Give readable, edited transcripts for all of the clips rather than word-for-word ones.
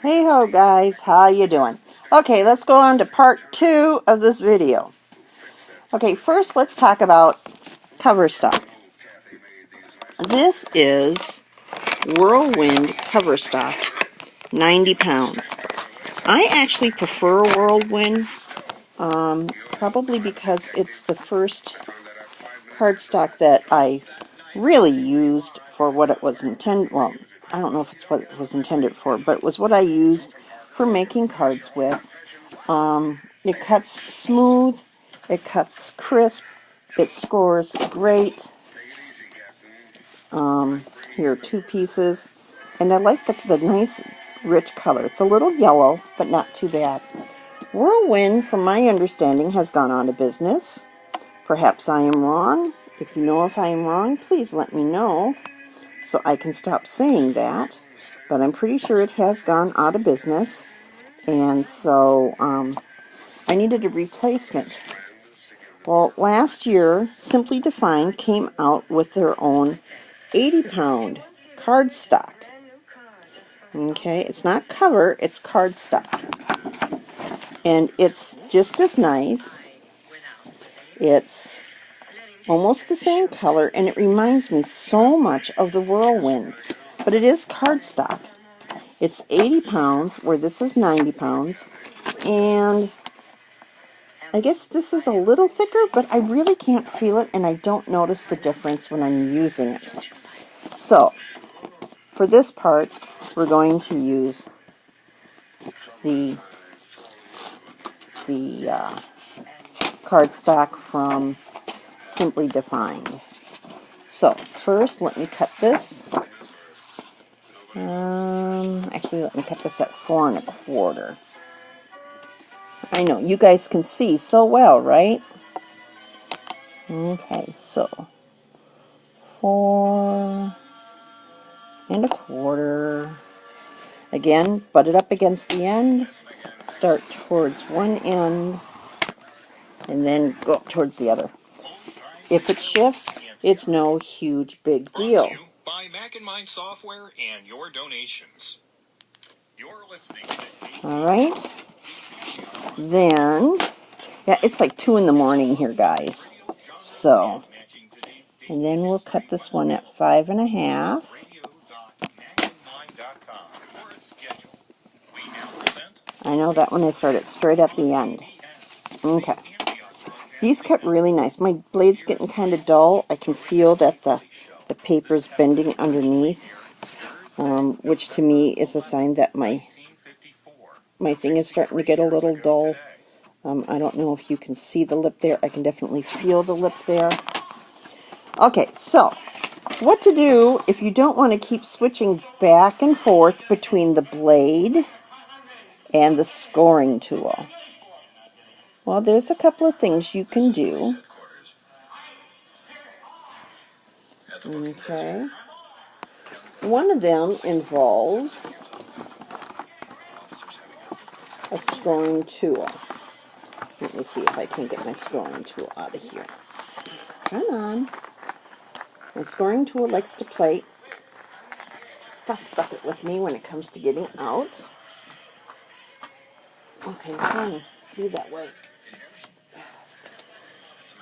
Hey ho guys, how you doing? Okay, let's go on to part 2 of this video. Okay, first let's talk about cover stock. This is Whirlwind cover stock, 90 pounds. I actually prefer Whirlwind, probably because it's the first cardstock that I really used for what it was intended. Well, I don't know if it's what it was intended for, but it was what I used for making cards with. It cuts smooth, it cuts crisp, it scores great. Here are 2 pieces, and I like the nice rich color. It's a little yellow, but not too bad. Whirlwind, from my understanding, has gone out of business. Perhaps I am wrong. If you know if I am wrong, please let me know so I can stop saying that. But I'm pretty sure it has gone out of business, and so I needed a replacement. Well, last year, Simply Defined came out with their own 80-pound cardstock. Okay, it's not cover, it's cardstock. And it's just as nice. It's almost the same color, and it reminds me so much of the Whirlwind. But it is cardstock. It's 80 pounds, where this is 90 pounds. And I guess this is a little thicker, but I really can't feel it, and I don't notice the difference when I'm using it. So, for this part, we're going to use the cardstock from Simply Defined. So, first, let me cut this. Actually, let me cut this at 4 1/4. I know, you guys can see so well, right? Okay, so 4 1/4. Again, butt it up against the end. Start towards one end, and then go up towards the other. If it shifts, it's no huge big deal. By Mac and Mind software and your donations. You're listening. All right. Then, yeah, it's like 2 in the morning here, guys. So, and then we'll cut this one at 5 1/2. I know that one I started straight at the end. Okay. These cut really nice. My blade's getting kind of dull. I can feel that the paper's bending underneath, which to me is a sign that my thing is starting to get a little dull. I don't know if you can see the lip there. I can definitely feel the lip there. Okay, so what to do if you don't want to keep switching back and forth between the blade and the scoring tool? Well, there's a couple of things you can do. Okay. One of them involves a scoring tool. Let me see if I can get my scoring tool out of here. Come on. My scoring tool likes to play fuss bucket with me when it comes to getting out. Okay, fine. Be that way.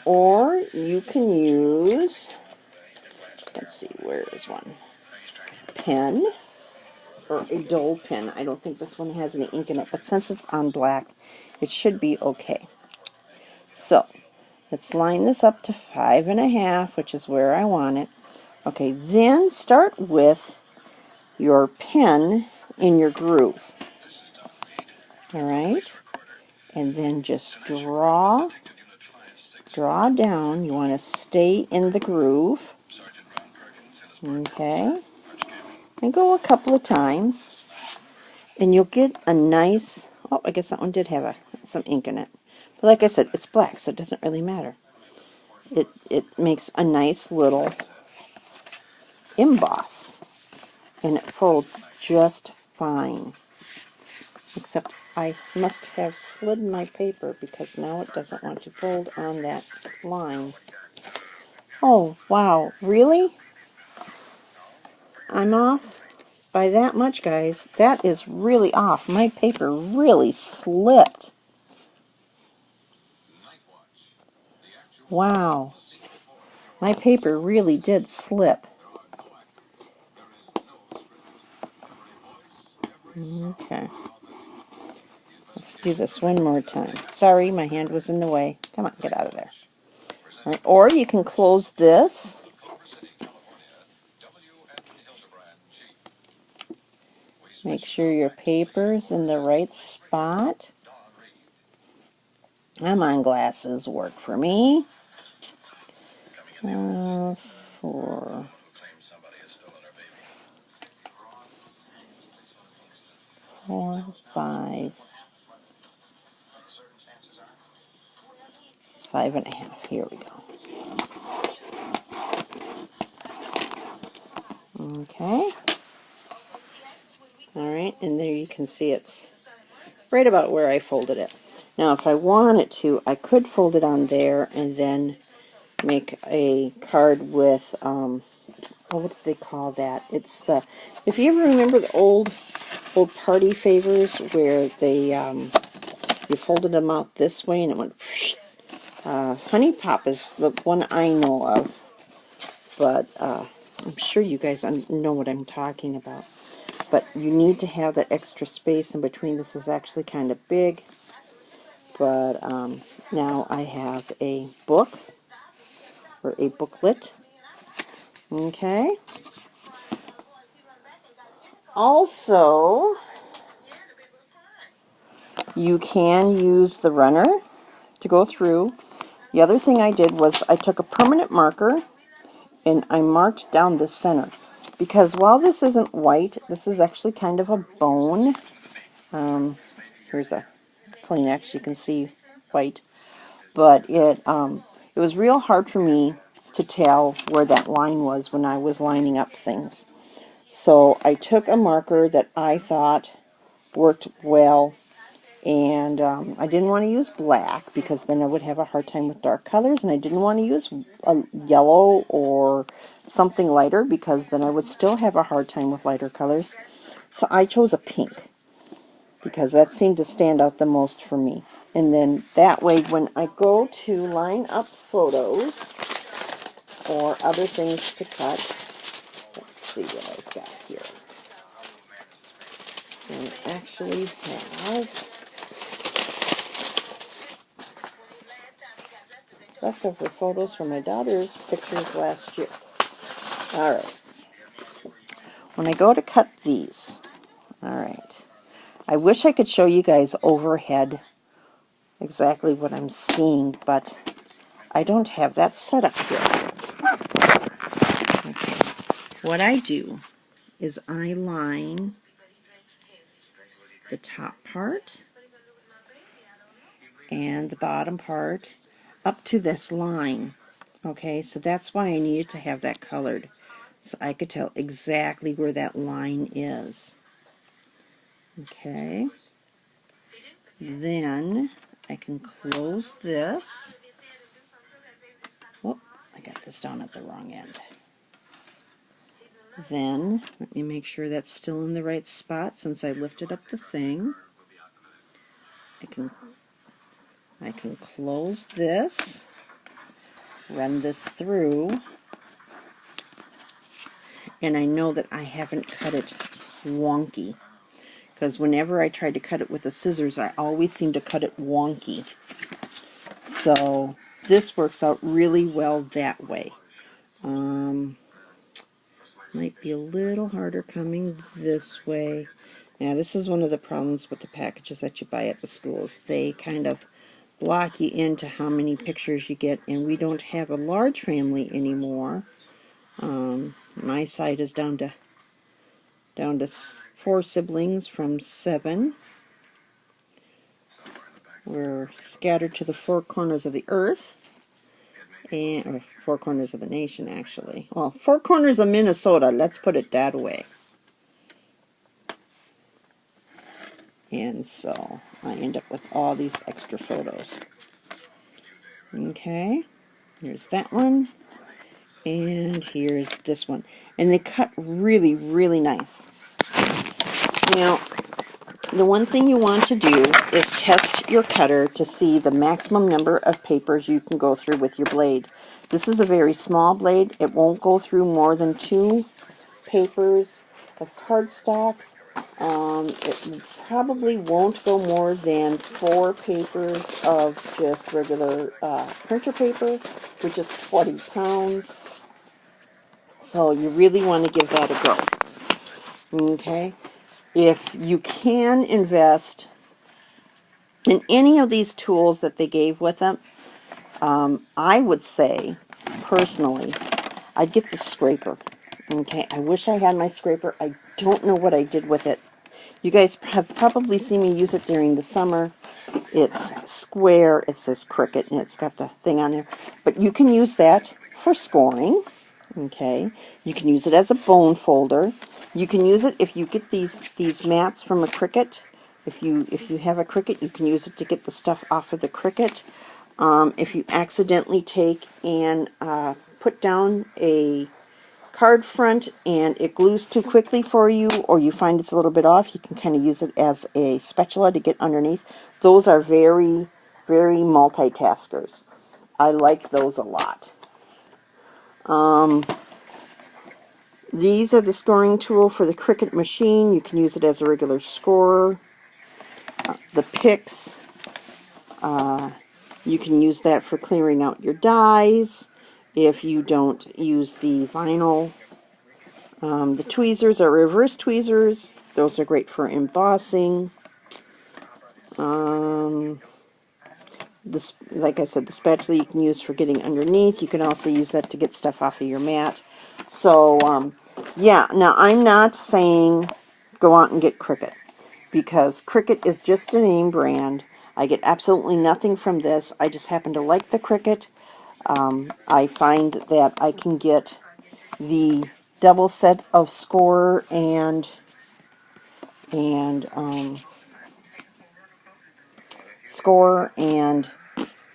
Or you can use, let's see, where is one? Pen, or a dull pen. I don't think this one has any ink in it, but since it's on black, it should be okay. So, let's line this up to 5 1/2, which is where I want it. Okay, then start with your pen in your groove. Alright? And then just draw down. You want to stay in the groove. Okay? And go a couple of times. And you'll get a nice, oh, I guess that one did have some ink in it. But like I said, it's black, so it doesn't really matter. It makes a nice little emboss. And it folds just fine. Except I must have slid my paper because now it doesn't want to fold on that line. Oh, wow. Really? I'm off? by that much, guys. That is really off. My paper really slipped. Wow. My paper really did slip. Okay. Let's do this one more time. Sorry, my hand was in the way. Come on, get out of there. All right. Or you can close this. Make sure your paper's in the right spot. Come on, glasses, work for me. 4, 4, 5, 5.5. Here we go. Okay. All right, and there you can see it's right about where I folded it. Now, if I wanted to, I could fold it on there and then make a card with, oh, what do they call that? It's the, if you ever remember the old party favors where they, you folded them out this way and it went, Honey Pop is the one I know of, but I'm sure you guys know what I'm talking about. But you need to have that extra space in between. This is actually kind of big, but now I have a book, or a booklet. Okay. Also, you can use the runner to go through. The other thing I did was I took a permanent marker and I marked down the center. Because while this isn't white, this is actually kind of a bone. Here's a Kleenex, you can see white. But it was real hard for me to tell where that line was when I was lining up things. So I took a marker that I thought worked well, and I didn't want to use black because then I would have a hard time with dark colors, and I didn't want to use a yellow or something lighter because then I would still have a hard time with lighter colors. So I chose a pink because that seemed to stand out the most for me. And then that way when I go to line up photos or other things to cut, let's see what I've got here. I actually have leftover photos from my daughter's pictures last year. Alright. When I go to cut these, alright, I wish I could show you guys overhead exactly what I'm seeing, but I don't have that set up here. Okay. What I do is I line the top part and the bottom part up to this line. Okay, so that's why I needed to have that colored, so I could tell exactly where that line is. Okay, then I can close this. Oh, I got this down at the wrong end. Then, let me make sure that's still in the right spot since I lifted up the thing. I can close this, run this through, and I know that I haven't cut it wonky, because whenever I tried to cut it with the scissors, I always seem to cut it wonky. So this works out really well that way. Might be a little harder coming this way. Now this is one of the problems with the packages that you buy at the schools. They kind of block you into how many pictures you get, and we don't have a large family anymore. My side is down to 4 siblings from 7. We're scattered to the 4 corners of the earth, or 4 corners of the nation, actually. Well, 4 corners of Minnesota, let's put it that way. And so I end up with all these extra photos. Okay, here's that one, and here's this one. And they cut really, really nice. Now, the one thing you want to do is test your cutter to see the maximum number of papers you can go through with your blade. This is a very small blade. It won't go through more than 2 papers of cardstock. It probably won't go more than 4 papers of just regular printer paper, which is 40 pounds. So you really want to give that a go. Okay? If you can invest in any of these tools that they gave with them, I would say, personally, I'd get the scraper. Okay, I wish I had my scraper. I don't know what I did with it. You guys have probably seen me use it during the summer. It's square, it says Cricut, and it's got the thing on there. But you can use that for scoring. Okay, you can use it as a bone folder. You can use it if you get these mats from a Cricut. If you have a Cricut, you can use it to get the stuff off of the Cricut. If you accidentally take and put down a card front and it glues too quickly for you, or you find it's a little bit off, you can kind of use it as a spatula to get underneath. Those are very, very multitaskers. I like those a lot. These are the scoring tool for the Cricut machine. You can use it as a regular scorer. The picks, you can use that for clearing out your dies if you don't use the vinyl. The tweezers are reverse tweezers. Those are great for embossing. This, like I said, the spatula you can use for getting underneath. You can also use that to get stuff off of your mat. So, yeah, now I'm not saying go out and get Cricut, because Cricut is just a name brand. I get absolutely nothing from this. I just happen to like the Cricut. I find that I can get the double set of scorer and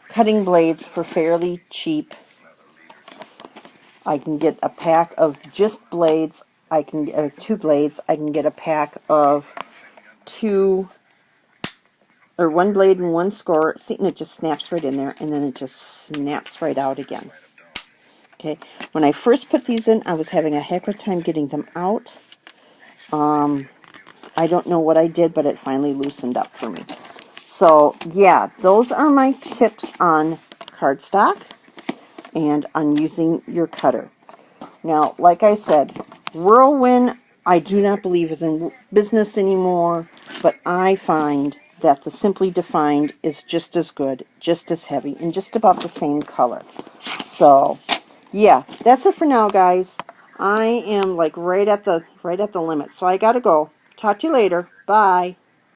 cutting blades for fairly cheap. I can get a pack of just blades. I can get 2 blades. I can get a pack of 2 or 1 blade and 1 scorer. See, and it just snaps right in there, and then it just snaps right out again. Okay, when I first put these in, I was having a heck of a time getting them out. I don't know what I did, but it finally loosened up for me. So, yeah, those are my tips on cardstock and on using your cutter. Now, like I said, Whirlwind, I do not believe is in business anymore, but I find that the Simply Defined is just as good, just as heavy, and just about the same color. So, yeah, that's it for now, guys. I am like right at the limit, so I gotta go. Talk to you later. Bye.